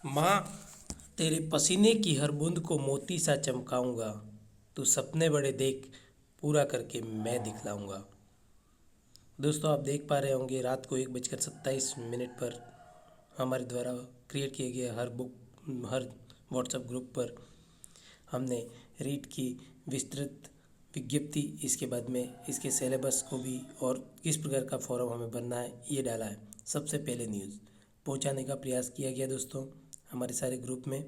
माँ, तेरे पसीने की हर बूंद को मोती सा चमकाऊंगा। तू सपने बड़े देख, पूरा करके मैं दिखलाऊंगा। दोस्तों, आप देख पा रहे होंगे रात को 1:27 पर हमारे द्वारा क्रिएट किए गए हर व्हाट्सएप ग्रुप पर हमने रीट की विस्तृत विज्ञप्ति, इसके बाद में इसके सिलेबस को भी और किस प्रकार का फॉर्म हमें भरना है ये डाला है। सबसे पहले न्यूज़ पहुंचाने का प्रयास किया गया दोस्तों हमारे सारे ग्रुप में।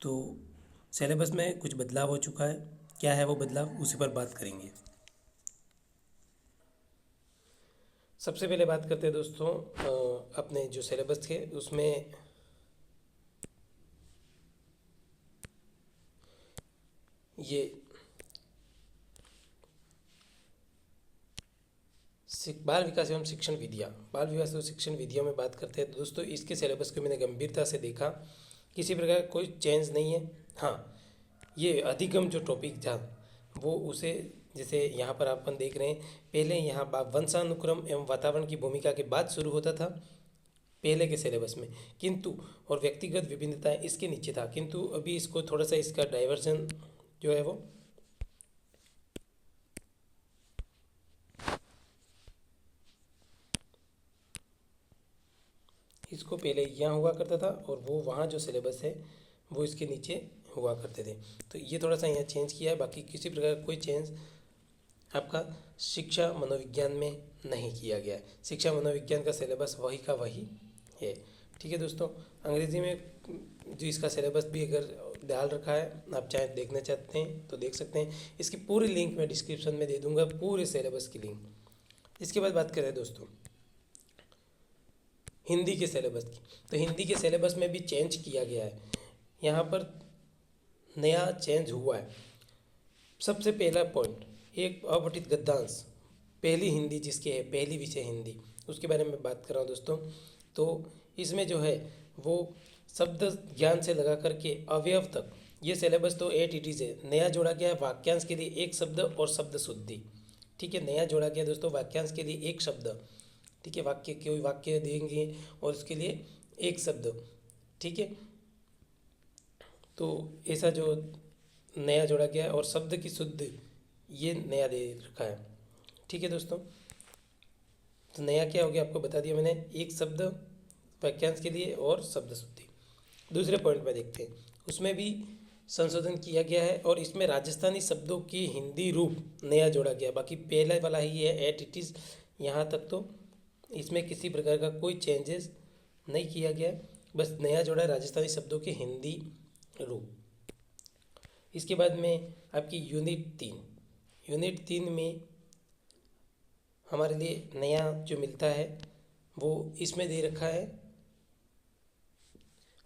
तो सिलेबस में कुछ बदलाव हो चुका है। क्या है वो बदलाव, उसी पर बात करेंगे। सबसे पहले बात करते हैं दोस्तों अपने जो सिलेबस थे उसमें ये बाल विकास एवं शिक्षण विधियाँ, बाल विकास एवं शिक्षण विधियों में बात करते हैं तो दोस्तों इसके सिलेबस को मैंने गंभीरता से देखा, किसी प्रकार कोई चेंज नहीं है। हाँ, ये अधिगम जो टॉपिक था वो उसे, जैसे यहाँ पर अपन देख रहे हैं, पहले यहाँ वंशानुक्रम एवं वातावरण की भूमिका के बाद शुरू होता था पहले के सिलेबस में, किंतु और व्यक्तिगत विभिन्नताएं इसके नीचे था, किंतु अभी इसको थोड़ा सा इसका डाइवर्जन जो है वो इसको पहले यहाँ हुआ करता था और वो वहाँ जो सिलेबस है वो इसके नीचे हुआ करते थे। तो ये थोड़ा सा यहाँ चेंज किया है, बाकी किसी प्रकार का कोई चेंज आपका शिक्षा मनोविज्ञान में नहीं किया गया है। शिक्षा मनोविज्ञान का सिलेबस वही का वही है। ठीक है दोस्तों, अंग्रेज़ी में जो इसका सिलेबस भी अगर डाल रखा है, आप चाहे देखना चाहते हैं तो देख सकते हैं। इसकी पूरी लिंक मैं डिस्क्रिप्शन में दे दूंगा, पूरे सिलेबस की लिंक। इसके बाद बात करें दोस्तों हिंदी के सिलेबस की, तो हिंदी के सिलेबस में भी चेंज किया गया है। यहाँ पर नया चेंज हुआ है। सबसे पहला पॉइंट, एक अपठित गद्यांश, पहली हिंदी जिसके है, पहली विषय हिंदी, उसके बारे में बात कर रहा हूँ दोस्तों। तो इसमें जो है वो शब्द ज्ञान से लगा करके अवयव तक, ये सिलेबस तो 8 इटीज है। नया जोड़ा गया है वाक्यांश के लिए एक शब्द और शब्द शुद्धि। ठीक है, नया जोड़ा गया दोस्तों वाक्यांश के लिए एक शब्द। ठीक है, वाक्य कोई वाक्य देंगे और उसके लिए एक शब्द। ठीक है, तो ऐसा जो नया जोड़ा गया है और शब्द की शुद्ध ये नया दे रखा है। ठीक है दोस्तों, तो नया क्या हो गया आपको बता दिया मैंने, एक शब्द वाक्यांश के लिए और शब्द शुद्धि। दूसरे पॉइंट में देखते हैं, उसमें भी संशोधन किया गया है और इसमें राजस्थानी शब्दों की हिंदी रूप नया जोड़ा गया। बाकी पहले वाला ही है एट इट इज़, यहाँ तक तो इसमें किसी प्रकार का कोई चेंजेस नहीं किया गया, बस नया जोड़ा है राजस्थानी शब्दों के हिंदी रूप। इसके बाद में आपकी यूनिट 3 में हमारे लिए नया जो मिलता है वो इसमें दे रखा है।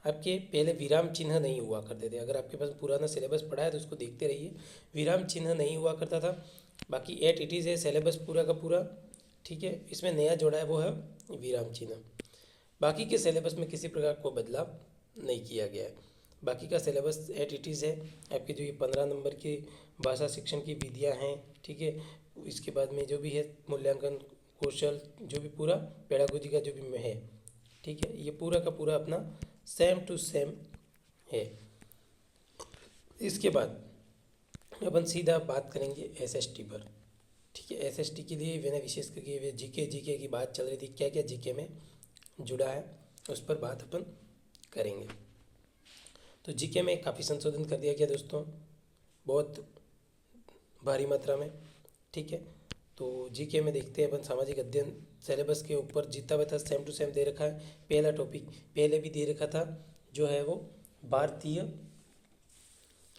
आपके पहले विराम चिन्ह नहीं हुआ करते थे, अगर आपके पास पुराना सिलेबस पढ़ा है तो उसको देखते रहिए, विराम चिन्ह नहीं हुआ करता था। बाकी 8 इटीज़ है सिलेबस पूरा का पूरा। ठीक है, इसमें नया जोड़ा है वो है विराम चिन्ह। बाकी के सिलेबस में किसी प्रकार को बदलाव नहीं किया गया है। बाकी का सिलेबस 8 इटीज़ है। आपके जो ये 15 नंबर की भाषा शिक्षण की विधियाँ हैं, ठीक है, इसके बाद में जो भी है मूल्यांकन कौशल, जो भी पूरा पेडागोजी का जो भी है, ठीक है, ये पूरा का पूरा अपना सेम टू सेम है। इसके बाद अपन सीधा बात करेंगे एसएसटी पर। ठीक है, एसएसटी के लिए मैंने विशेष करके जीके की बात चल रही थी, क्या क्या जीके में जुड़ा है उस पर बात अपन करेंगे। तो जीके में काफ़ी संशोधन कर दिया गया दोस्तों, बहुत भारी मात्रा में। ठीक है, तो जीके में देखते हैं अपन सामाजिक अध्ययन सिलेबस के ऊपर जितना बता सेम टू सेम दे रखा है। पहला टॉपिक पहले भी दे रखा था जो है वो भारतीय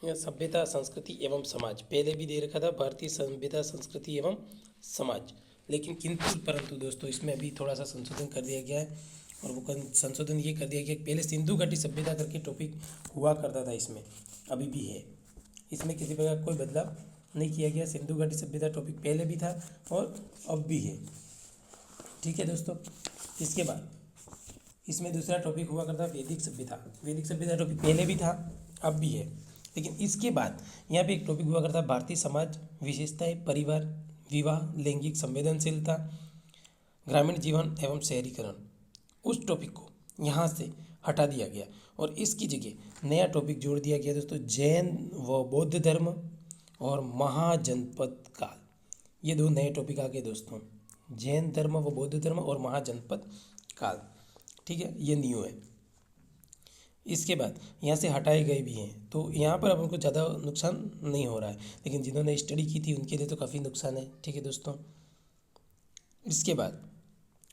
सभ्यता संस्कृति एवं समाज, पहले भी दे रखा था भारतीय सभ्यता संस्कृति एवं समाज, लेकिन किंतु परंतु दोस्तों इसमें अभी थोड़ा सा संशोधन कर दिया गया है। और वो संशोधन ये कर दिया गया कि पहले सिंधु घाटी सभ्यता करके टॉपिक हुआ करता था, इसमें अभी भी है, इसमें किसी प्रकार कोई बदलाव नहीं किया गया। सिंधु घाटी सभ्यता टॉपिक पहले भी था और अब भी है। ठीक है दोस्तों, इसके बाद इसमें दूसरा टॉपिक हुआ करता वैदिक सभ्यता। वैदिक सभ्यता टॉपिक पहले भी था अब भी है, लेकिन इसके बाद यहाँ पे एक टॉपिक हुआ करता भारतीय समाज विशेषताएं, परिवार, विवाह, लैंगिक संवेदनशीलता, ग्रामीण जीवन एवं शहरीकरण। उस टॉपिक को यहाँ से हटा दिया गया और इसकी जगह नया टॉपिक जोड़ दिया गया दोस्तों, जैन व बौद्ध धर्म और महाजनपद काल। ये दो नए टॉपिक आ गए दोस्तों, जैन धर्म व बौद्ध धर्म और महाजनपद काल। ठीक है, ये न्यू है। इसके बाद यहाँ से हटाए गए भी हैं, तो यहाँ पर अब उनको ज़्यादा नुकसान नहीं हो रहा है, लेकिन जिन्होंने स्टडी की थी उनके लिए तो काफ़ी नुकसान है। ठीक है दोस्तों, इसके बाद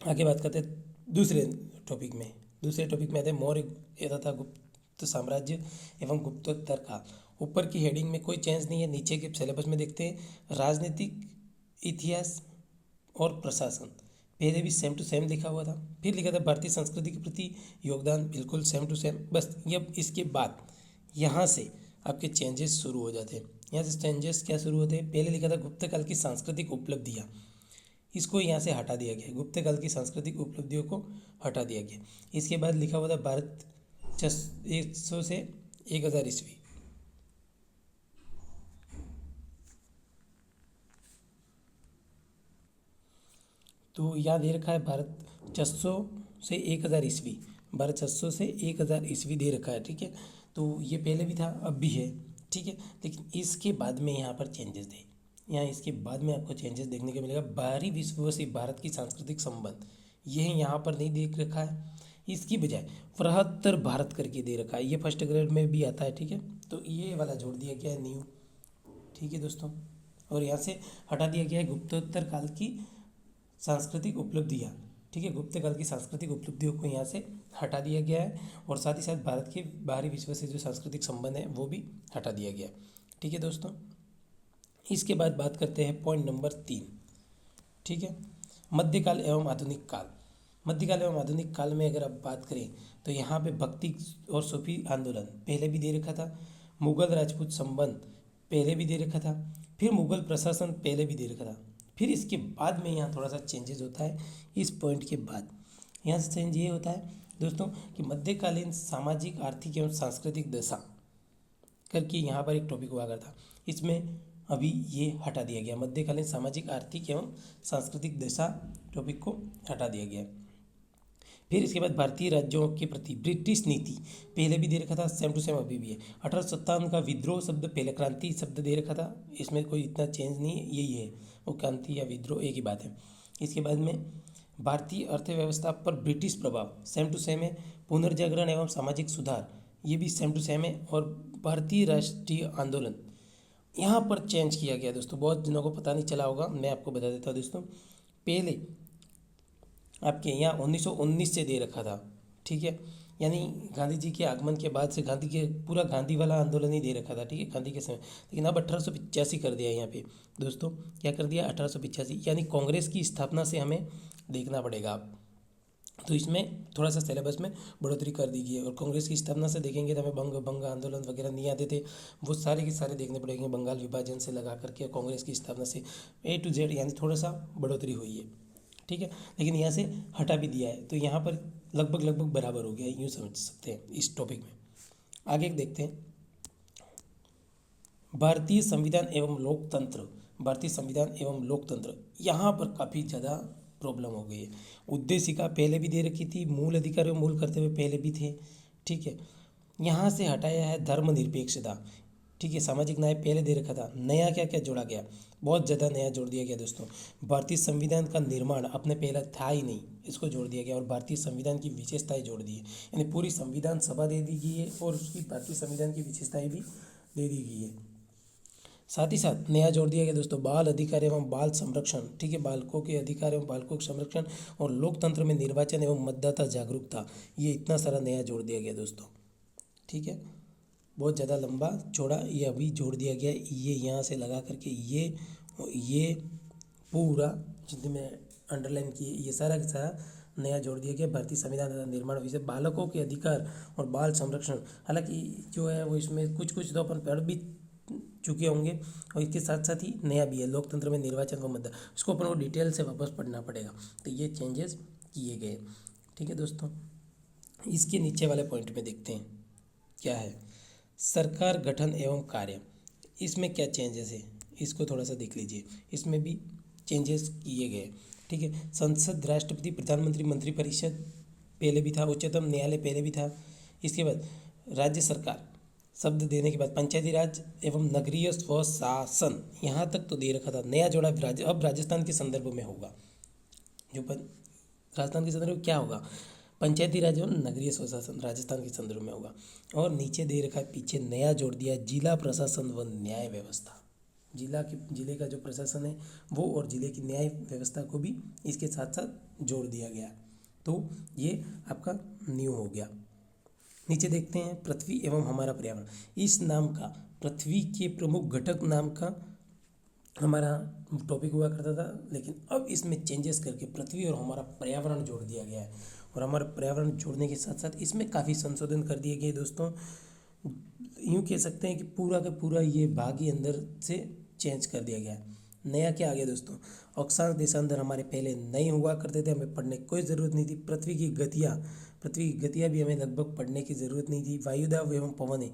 आगे बात करते हैं दूसरे टॉपिक में। दूसरे टॉपिक में आते हैं मौर्य तथा गुप्त साम्राज्य एवं गुप्तोत्तर काल। ऊपर की हेडिंग में कोई चेंज नहीं है, नीचे के सिलेबस में देखते हैं राजनीतिक इतिहास और प्रशासन, पहले भी सेम टू सेम लिखा हुआ था। फिर लिखा था भारतीय संस्कृति के प्रति योगदान, बिल्कुल सेम टू सेम। बस ये इसके बाद यहाँ से आपके चेंजेस शुरू हो जाते हैं। यहाँ से चेंजेस क्या शुरू होते हैं, पहले लिखा था गुप्त काल की सांस्कृतिक उपलब्धियाँ, इसको यहाँ से हटा दिया गया, गुप्त काल की सांस्कृतिक उपलब्धियों को हटा दिया गया। इसके बाद लिखा हुआ था भारत 100 से 1000 ईस्वी, तो यहाँ दे रखा है भारत 600 से 1000 ईस्वी, भारत 600 से 1000 ईस्वी दे रखा है। ठीक है, तो ये पहले भी था, अब भी है। ठीक है, लेकिन इसके बाद में यहाँ पर चेंजेस थे, यहाँ इसके बाद में आपको चेंजेस देखने को मिलेगा। बाहरी विश्व से भारत की सांस्कृतिक संबंध, यह यहाँ पर नहीं देख रखा है, इसकी बजाय बृहत्तर भारत करके दे रखा है। ये फर्स्ट ग्रेड में भी आता है। ठीक है, तो ये वाला जोड़ दिया गया है न्यू। ठीक है दोस्तों, और यहाँ से हटा दिया गया है गुप्तोत्तर काल की सांस्कृतिक उपलब्धियाँ। ठीक है, गुप्त काल की सांस्कृतिक उपलब्धियों को यहाँ से हटा दिया गया है, और साथ ही साथ भारत के बाहरी विश्व से जो सांस्कृतिक संबंध है वो भी हटा दिया गया। ठीक है दोस्तों, इसके बाद बात करते हैं पॉइंट नंबर 3। ठीक है, मध्यकाल एवं आधुनिक काल। मध्यकाल एवं आधुनिक काल में अगर आप बात करें तो यहाँ पे भक्ति और सूफी आंदोलन पहले भी दे रखा था, मुगल राजपूत संबंध पहले भी दे रखा था, फिर मुगल प्रशासन पहले भी दे रखा था। फिर इसके बाद में यहाँ थोड़ा सा चेंजेस होता है, इस पॉइंट के बाद यहाँ से चेंज ये होता है दोस्तों कि मध्यकालीन सामाजिक आर्थिक एवं सांस्कृतिक दशा करके यहाँ पर एक टॉपिक हुआ करता, इसमें अभी ये हटा दिया गया। मध्यकालीन सामाजिक आर्थिक एवं सांस्कृतिक दशा टॉपिक को हटा दिया गया। फिर इसके बाद भारतीय राज्यों के प्रति ब्रिटिश नीति पहले भी दे रखा था, सेम टू सेम अभी भी है। 1857 का विद्रोह शब्द पहले क्रांति शब्द दे रखा था, इसमें कोई इतना चेंज नहीं है, यही है, वो क्रांति या विद्रोह एक ही बात है। इसके बाद में भारतीय अर्थव्यवस्था पर ब्रिटिश प्रभाव सेम टू सेम है। पुनर्जागरण एवं सामाजिक सुधार ये भी सेम टू सेम है। और भारतीय राष्ट्रीय आंदोलन यहाँ पर चेंज किया गया दोस्तों, बहुत दिनों को पता नहीं चला होगा, मैं आपको बता देता हूँ दोस्तों। पहले आपके यहाँ 1919 से दे रखा था। ठीक है, यानी गांधी जी के आगमन के बाद से गांधी के पूरा गांधी वाला आंदोलन ही दे रखा था। ठीक है, गांधी के समय, लेकिन अब 1885 कर दिया यहाँ पे दोस्तों। क्या कर दिया, 1885, यानी कांग्रेस की स्थापना से हमें देखना पड़ेगा अब, तो इसमें थोड़ा सा सिलेबस में बढ़ोतरी कर दी गई है। और कांग्रेस की स्थापना से देखेंगे तो हमें बंग आंदोलन वगैरह नहीं आते थे, वो सारे के सारे देखने पड़ेंगे। बंगाल विभाजन से लगा करके कांग्रेस की स्थापना से A to Z यानी थोड़ा सा बढ़ोतरी हुई है। ठीक है, लेकिन यहाँ से हटा भी दिया है, तो यहाँ पर लगभग बराबर हो गया है, यूँ समझ सकते हैं इस टॉपिक में। आगे देखते हैं भारतीय संविधान एवं लोकतंत्र। भारतीय संविधान एवं लोकतंत्र, यहाँ पर काफ़ी ज़्यादा प्रॉब्लम हो गई है। उद्देशिका पहले भी दे रखी थी, मूल अधिकार एवं मूल कर्तव्य पहले भी थे। ठीक है, यहाँ से हटाया है धर्मनिरपेक्षता। ठीक है, सामाजिक न्याय पहले दे रखा था, नया क्या क्या जोड़ा गया, बहुत ज़्यादा नया जोड़ दिया गया दोस्तों। भारतीय संविधान का निर्माण अपने पहला था ही नहीं, इसको जोड़ दिया गया। और भारतीय संविधान की विशेषताएं जोड़ दी है, यानी पूरी संविधान सभा दे दी गई है और उसकी भारतीय संविधान की विशेषताएं भी दे दी गई है। साथ ही साथ नया जोड़ दिया गया दोस्तों बाल अधिकार एवं बाल संरक्षण। ठीक है, बालकों के अधिकार एवं बालकों के संरक्षण और लोकतंत्र में निर्वाचन एवं मतदाता जागरूकता, ये इतना सारा नया जोड़ दिया गया दोस्तों। ठीक है, बहुत ज़्यादा लंबा चौड़ा ये अभी जोड़ दिया गया। ये यहाँ से लगा करके ये पूरा जितने में अंडरलाइन किए ये सारा का सारा नया जोड़ दिया गया। भारतीय संविधान तथा निर्माण विषय बालकों के अधिकार और बाल संरक्षण, हालांकि जो है वो इसमें कुछ कुछ तो अपन पढ़ भी चुके होंगे, और इसके साथ साथ ही नया भी है लोकतंत्र में निर्वाचन व मतदान, इसको अपन को डिटेल से वापस पढ़ना पड़ेगा। तो ये चेंजेस किए गए। ठीक है दोस्तों, इसके नीचे वाले पॉइंट में देखते हैं क्या है, सरकार गठन एवं कार्य, इसमें क्या चेंजेस है इसको थोड़ा सा देख लीजिए, इसमें भी चेंजेस किए गए। ठीक है, संसद, राष्ट्रपति, प्रधानमंत्री, मंत्रिपरिषद पहले भी था, उच्चतम न्यायालय पहले भी था। इसके बाद राज्य सरकार शब्द देने के बाद पंचायती राज एवं नगरीय स्वशासन, यहाँ तक तो दे रखा था। नया जोड़ा अब राजस्थान के संदर्भ में होगा। राजस्थान के संदर्भ में क्या होगा? पंचायती राज एवं नगरीय स्वशासन राजस्थान के संदर्भ में होगा। और नीचे दे रखा है, पीछे नया जोड़ दिया, जिला प्रशासन व न्याय व्यवस्था। जिले का जो प्रशासन है वो और जिले की न्याय व्यवस्था को भी इसके साथ साथ जोड़ दिया गया। तो ये आपका न्यू हो गया। नीचे देखते हैं पृथ्वी एवं हमारा पर्यावरण। इस नाम का, पृथ्वी के प्रमुख घटक नाम का हमारा टॉपिक हुआ करता था, लेकिन अब इसमें चेंजेस करके पृथ्वी और हमारा पर्यावरण जोड़ दिया गया है। और हमारा पर्यावरण जोड़ने के साथ साथ इसमें काफ़ी संशोधन कर दिए गए दोस्तों। यूँ कह सकते हैं कि पूरा का पूरा ये भाग ही अंदर से चेंज कर दिया गया है। नया क्या आ गया दोस्तों? अक्षांश देशांतर हमारे पहले नहीं हुआ करते थे, हमें पढ़ने की कोई ज़रूरत नहीं थी। पृथ्वी की गतियाँ भी हमें लगभग पढ़ने की ज़रूरत नहीं थी। वायुदाब एवं पवन है,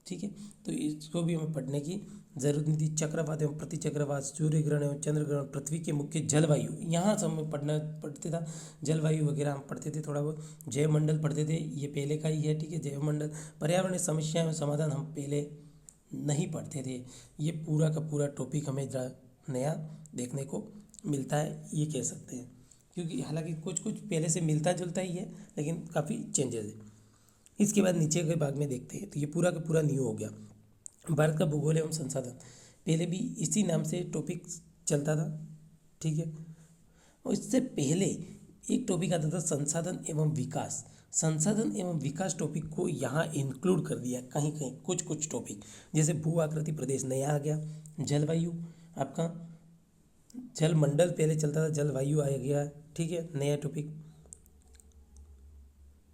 ठीक है, तो इसको भी हमें पढ़ने की जरूरत नहीं थी। चक्रवात एवं प्रतिचक्रवात, सूर्य ग्रहण एवं चंद्र ग्रहण, पृथ्वी के मुख्य जलवायु, यहाँ से हमें पढ़ते था। जलवायु वगैरह हम पढ़ते थे, थोड़ा बहुत जैवमंडल पढ़ते थे, ये पहले का ही है, ठीक है। जैवमंडल, पर्यावरणीय समस्या में समाधान हम पहले नहीं पढ़ते थे। ये पूरा का पूरा टॉपिक हमें नया देखने को मिलता है, ये कह सकते हैं। क्योंकि हालांकि कुछ पहले से मिलता जुलता ही है, लेकिन काफ़ी चेंजेस है। इसके बाद नीचे के भाग में देखते हैं, तो ये पूरा का पूरा न्यू हो गया। भारत का भूगोल एवं संसाधन, पहले भी इसी नाम से टॉपिक चलता था, ठीक है। और इससे पहले एक टॉपिक आता था संसाधन एवं विकास। संसाधन एवं विकास टॉपिक को यहाँ इंक्लूड कर दिया कहीं कहीं, कुछ टॉपिक, जैसे भू आकृति प्रदेश नया आ गया। जलवायु, आपका जलमंडल पहले चलता था, जलवायु आ गया, ठीक है, नया टॉपिक।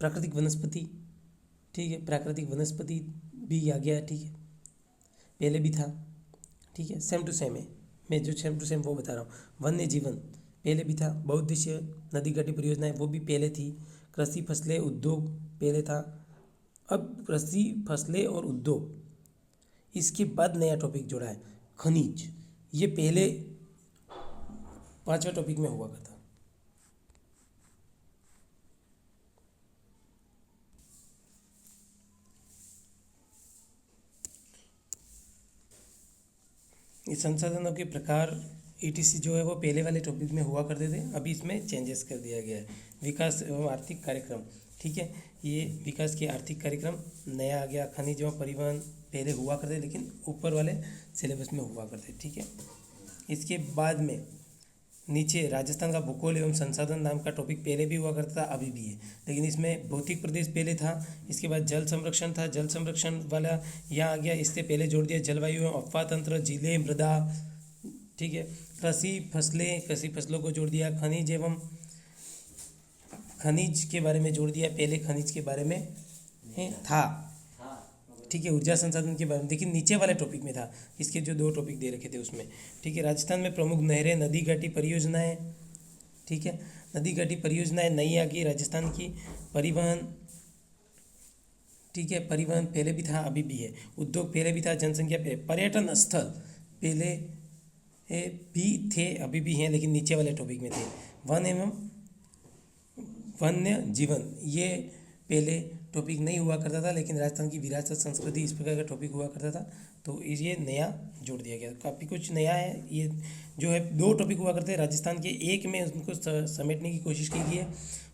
प्राकृतिक वनस्पति, ठीक है, प्राकृतिक वनस्पति भी आ गया, ठीक है, पहले भी था, ठीक है, सेम टू सेम है, मैं जो सेम टू सेम वो बता रहा हूँ। वन्य जीवन पहले भी था। बहुउद्देशीय नदी घाटी परियोजनाएं वो भी पहले थी। कृषि, फसलें, उद्योग पहले था। अब कृषि, फसलें और उद्योग, इसके बाद नया टॉपिक जोड़ा है खनिज। ये पहले 5वां टॉपिक में हुआ करता। इस संसाधनों के प्रकार ETC जो है वो पहले वाले टॉपिक में हुआ करते थे, अभी इसमें चेंजेस कर दिया गया है। विकास एवं आर्थिक कार्यक्रम, ठीक है, ये विकास के आर्थिक कार्यक्रम नया आ गया। खनिज एवं परिवहन पहले हुआ करते, लेकिन ऊपर वाले सिलेबस में हुआ करते, ठीक है। इसके बाद में नीचे राजस्थान का भूगोल एवं संसाधन नाम का टॉपिक पहले भी हुआ करता था, अभी भी है, लेकिन इसमें भौतिक प्रदेश पहले था। इसके बाद जल संरक्षण था, जल संरक्षण वाला यहाँ आ गया, इससे पहले जोड़ दिया जलवायु एवं अफवाह तंत्र, जिले, मृदा, ठीक है। कृषि फसलों को जोड़ दिया। खनिज के बारे में जोड़ दिया, पहले खनिज के बारे में था, ठीक है। ऊर्जा संसाधन के बारे में, लेकिन नीचे वाले टॉपिक में था, इसके जो 2 टॉपिक दे रखे थे उसमें, ठीक है। राजस्थान में प्रमुख नहरें, नदी घाटी परियोजनाएं, ठीक है, नदी घाटी परियोजनाएं नई आ गई राजस्थान की। परिवहन, ठीक है, परिवहन पहले भी था, अभी भी है। उद्योग पहले भी था, जनसंख्या पहले। पर्यटन स्थल पहले भी थे, अभी भी हैं, लेकिन नीचे वाले टॉपिक में थे। वन एवं वन्य जीवन, ये पहले टॉपिक नहीं हुआ करता था, लेकिन राजस्थान की विरासत, संस्कृति, इस प्रकार का टॉपिक हुआ करता था, तो ये नया जोड़ दिया गया। काफ़ी कुछ नया है। ये जो है 2 टॉपिक हुआ करते हैं राजस्थान के, एक में उनको समेटने की कोशिश की गई है।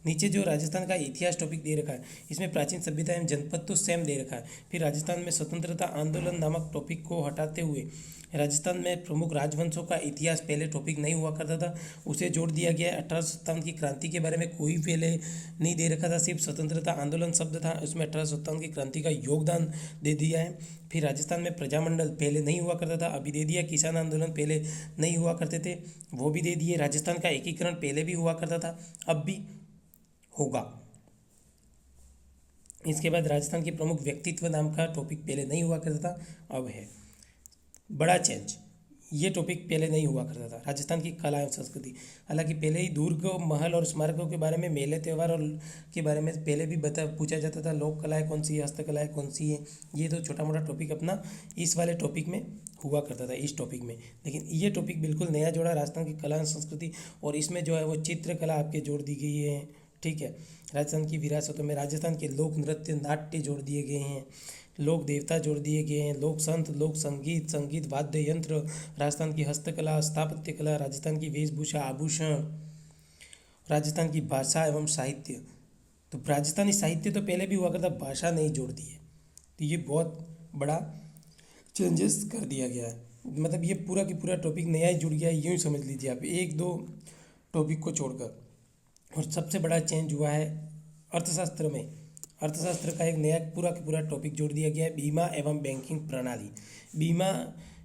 नीचे जो राजस्थान का इतिहास टॉपिक दे रखा है, इसमें प्राचीन सभ्यता एवं जनपद तो सेम दे रखा है। फिर राजस्थान में स्वतंत्रता आंदोलन नामक टॉपिक को हटाते हुए राजस्थान में प्रमुख राजवंशों का इतिहास पहले टॉपिक नहीं हुआ करता था, उसे जोड़ दिया गया। 1857 की क्रांति के बारे में कोई पहले नहीं दे रखा था, सिर्फ स्वतंत्रता आंदोलन शब्द था, उसमें 1857 की क्रांति का योगदान दे दिया है। फिर राजस्थान में प्रजामंडल पहले नहीं हुआ करता था, अभी दे दिया। किसान आंदोलन पहले नहीं हुआ करते थे, वो भी दे दिए। राजस्थान का एकीकरण पहले भी हुआ करता था, अब भी होगा। इसके बाद राजस्थान के प्रमुख व्यक्तित्व नाम का टॉपिक पहले नहीं हुआ करता था, अब है। बड़ा चेंज, ये टॉपिक पहले नहीं हुआ करता था। राजस्थान की कला एवं संस्कृति, हालांकि पहले ही दुर्ग, महल और स्मारकों के बारे में, मेले त्यौहार और के बारे में पहले भी पूछा जाता था। लोक कलाएँ कौन सी है, हस्तकलाएँ कौन सी है, ये तो छोटा मोटा टॉपिक अपना इस वाले टॉपिक में हुआ करता था, इस टॉपिक में। लेकिन ये टॉपिक बिल्कुल नया जोड़ा, राजस्थान की कला एवं संस्कृति, और इसमें जो है वो चित्रकला आपके जोड़ दी गई है, ठीक है। राजस्थान की विरासतों में राजस्थान के लोक नृत्य नाट्य जोड़ दिए गए हैं, लोक देवता जोड़ दिए गए हैं, लोक संत, लोक संगीत, संगीत वाद्य यंत्र, राजस्थान की हस्तकला, स्थापत्य कला, राजस्थान की वेशभूषा, आभूषण, राजस्थान की भाषा एवं साहित्य। तो राजस्थानी साहित्य तो पहले भी हुआ करता, भाषा नहीं जोड़ दी है, तो ये बहुत बड़ा चेंजेस कर दिया गया है। मतलब ये पूरा की पूरा टॉपिक नया ही जुड़ गया है, यूँ ही समझ लीजिए आप, एक दो टॉपिक को छोड़कर। और सबसे बड़ा चेंज हुआ है अर्थशास्त्र में। अर्थशास्त्र का एक नया पूरा का पूरा टॉपिक जोड़ दिया गया है, बीमा एवं बैंकिंग प्रणाली। बीमा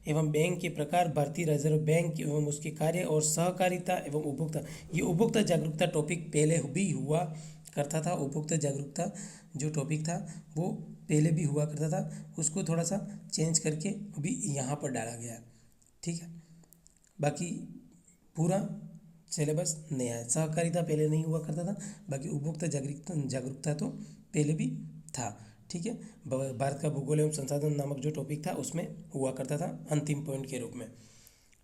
एवं बैंक के प्रकार, भारतीय रिजर्व बैंक एवं उसके कार्य, और सहकारिता एवं उपभोक्ता। ये उपभोक्ता जागरूकता टॉपिक पहले भी हुआ करता था। उपभोक्ता जागरूकता जो टॉपिक था वो पहले भी हुआ करता था, उसको थोड़ा सा चेंज करके अभी यहाँ पर डाला गया है, ठीक है। बाकी पूरा सिलेबस नया है। सहकारिता पहले नहीं हुआ करता था, बाकी उपभोक्ता जागरूकता तो पहले भी था, ठीक है। भारत का भूगोल एवं संसाधन नामक जो टॉपिक था उसमें हुआ करता था अंतिम पॉइंट के रूप में,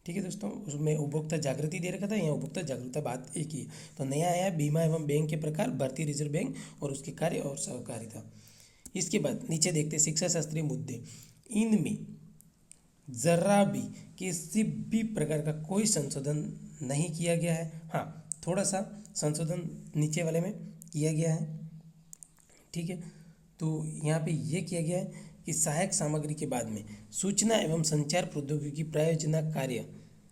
ठीक है दोस्तों। उसमें उपभोक्ता जागृति दे रखा था, यहाँ उपभोक्ता जागरूकता बात एक ही है। तो नया आया बीमा एवं बैंक के प्रकार, भारतीय रिजर्व बैंक और उसके कार्य और सहकारिता। इसके बाद नीचे देखते शिक्षा शास्त्रीय मुद्दे। इनमें जरा भी किसी भी प्रकार का कोई संशोधन नहीं किया गया है। हाँ, थोड़ा सा संशोधन नीचे वाले में किया गया है, ठीक है। तो यहाँ पे ये किया गया है कि सहायक सामग्री के बाद में सूचना एवं संचार प्रौद्योगिकी प्रायोजना कार्य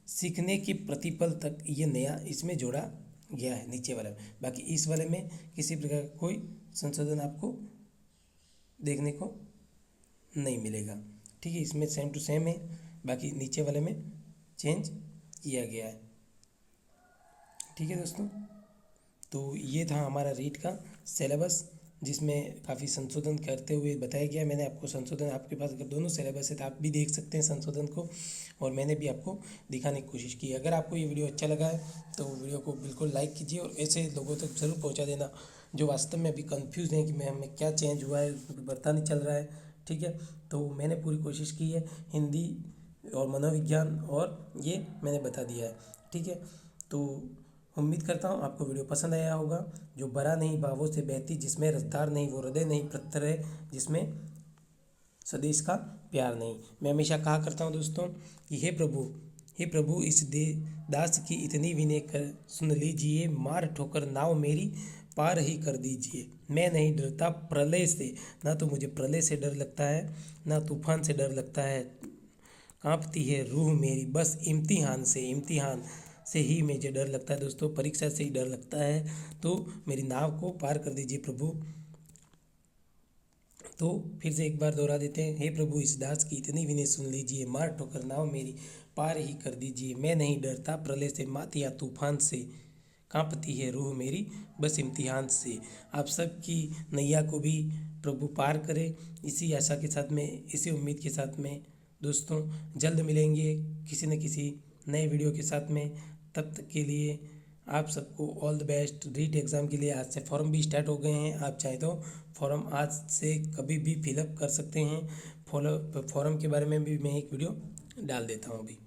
सीखने के प्रतिपल तक, ये नया इसमें जोड़ा गया है नीचे वाले में। बाकी इस वाले में किसी प्रकार का कोई संशोधन आपको देखने को नहीं मिलेगा, ठीक है। इसमें सेम टू सेम है, बाकी नीचे वाले में चेंज किया गया है, ठीक है दोस्तों। तो ये था हमारा रीट का सिलेबस, जिसमें काफ़ी संशोधन करते हुए बताया गया। मैंने आपको संशोधन, आपके पास अगर दोनों सिलेबस है तो आप भी देख सकते हैं संशोधन को, और मैंने भी आपको दिखाने की कोशिश की। अगर आपको ये वीडियो अच्छा लगा है तो वीडियो को बिल्कुल लाइक कीजिए, और ऐसे लोगों तक ज़रूर पहुँचा देना जो वास्तव में अभी कन्फ्यूज़ हैं कि मैं हमें क्या चेंज हुआ है, पता नहीं चल रहा है, ठीक है। तो मैंने पूरी कोशिश की है, हिंदी और मनोविज्ञान और ये मैंने बता दिया है, ठीक है। तो उम्मीद करता हूँ आपको वीडियो पसंद आया होगा। जो बरा नहीं भावों से बहती, जिसमें रफ्तार नहीं वो हृदय नहीं पत्थर है, जिसमें स्वदेश का प्यार नहीं। मैं हमेशा कहा करता हूँ दोस्तों कि हे प्रभु इस दास की इतनी विनय कर सुन लीजिए, मार ठोकर नाव मेरी पार ही कर दीजिए। मैं नहीं डरता प्रलय से, ना तो मुझे प्रलय से डर लगता है, ना तूफान से डर लगता है। कांपती है रूह मेरी बस इम्तिहान से ही मुझे डर लगता है दोस्तों, परीक्षा से ही डर लगता है। तो मेरी नाव को पार कर दीजिए प्रभु। तो फिर से एक बार दोहरा देते हैं, हे प्रभु इस दास की इतनी विनय सुन लीजिए, मार ठोकर नाव मेरी पार ही कर दीजिए। मैं नहीं डरता प्रलय से, मात या तूफान से, कांपती है रूह मेरी बस इम्तिहान से। आप सबकी नैया को भी प्रभु पार करे, इसी आशा के साथ में, इसी उम्मीद के साथ में दोस्तों जल्द मिलेंगे किसी न किसी नए वीडियो के साथ में। तब तक के लिए आप सबको all the best. REET exam के लिए आज से फॉर्म भी स्टार्ट हो गए हैं, आप चाहे तो फॉर्म आज से कभी भी फिलअप कर सकते हैं। फॉर्म के बारे में भी मैं एक वीडियो डाल देता हूँ अभी।